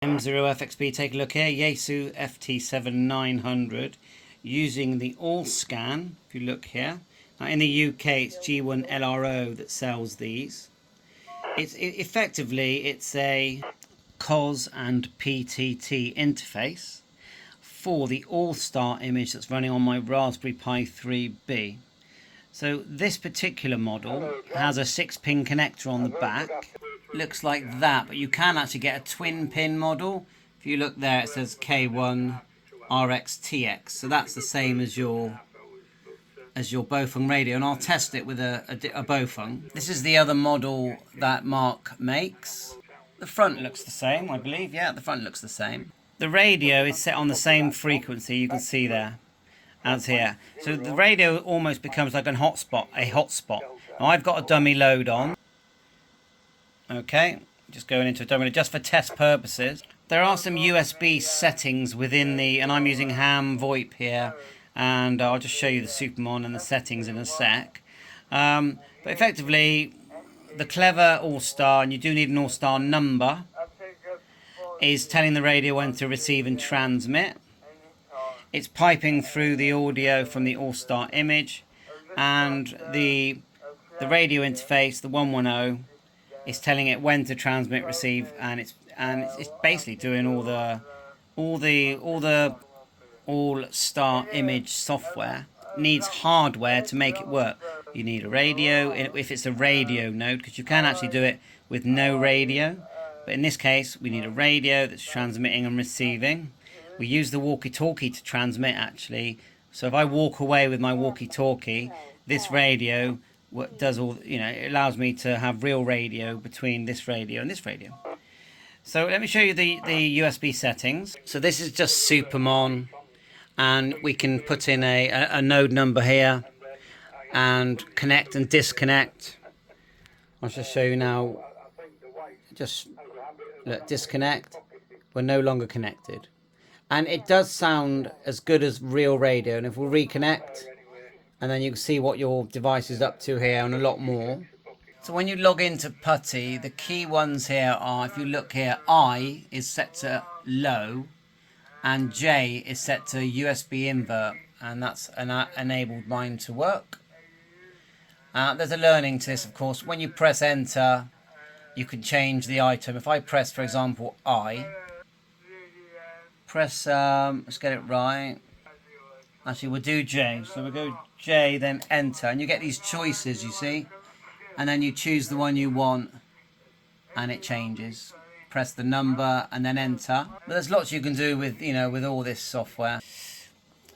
M0FXB, take a look here, Yaesu FT7900 using the ALLSACN. If you look here, now in the UK it's G1LRO that sells these. Effectively it's a COS and PTT interface for the All-Star image that's running on my Raspberry Pi 3B. So this particular model has a 6-pin connector on the back. Looks like that, but you can actually get a twin pin model. If you look there, it says K1RXTX, so that's the same as your Baofeng radio, and I'll test it with a Baofeng. This is the other model that Mark makes. The front looks the same, I believe. Yeah, the front looks the same. The radio is set on the same frequency, you can see there, as here. So the radio almost becomes like a hotspot. Now I've got a dummy load on. Okay, just going into a dummy just for test purposes. There are some USB settings within the, and I'm using ham VoIP here, and I'll just show you the Supermon and the settings in a sec. But effectively, the clever All-Star, and you do need an All-Star number, is telling the radio when to receive and transmit. It's piping through the audio from the All-Star image, and the radio interface, the 110, is telling it when to transmit, receive, and it's basically doing all the All-Star image software. Needs hardware to make it work. You need a radio if it's a radio node, because you can actually do it with no radio. But in this case, we need a radio that's transmitting and receiving. We use the walkie-talkie to transmit actually. So if I walk away with my walkie-talkie, this radio does all, it allows me to have real radio between this radio and this radio. So let me show you the USB settings. So this is just Supermon, and we can put in a node number here and connect and disconnect. I'll just show you now. Just look, disconnect. We're no longer connected. And it does sound as good as real radio. And if we reconnect, and then you can see what your device is up to here and a lot more. So when you log into PuTTY, the key ones here are, if you look here, I is set to low and J is set to USB invert, and that's enabled mine to work. There's a learning to this, of course. When you press enter, you can change the item. If I press, for example, I, press, let's get it right. Actually, we'll do J. So we'll go J, then enter. And you get these choices, you see. And then you choose the one you want. And it changes. Press the number and then enter. But there's lots you can do with, with all this software.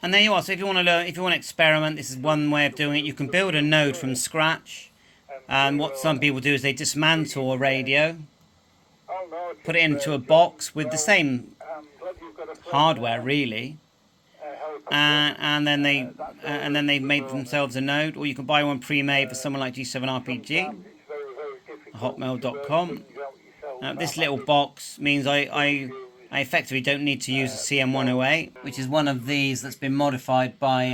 And there you are. So if you want to learn, if you want to experiment, this is one way of doing it. You can build a node from scratch. And what some people do is they dismantle a radio. Put it into a box with the same hardware, really. And then they made themselves a node, or you can buy one pre-made for someone like G7RPG, hotmail.com. This little box means I effectively don't need to use a CM108, which is one of these that's been modified by,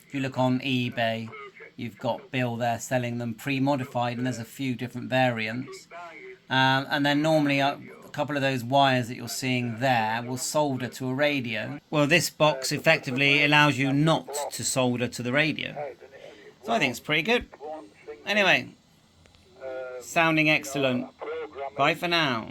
if you look on eBay, you've got Bill there selling them pre-modified, and there's a few different variants. And then normally a couple of those wires that you're seeing there will solder to a radio. Well, this box effectively allows you not to solder to the radio. So I think it's pretty good. Anyway, sounding excellent. Bye for now.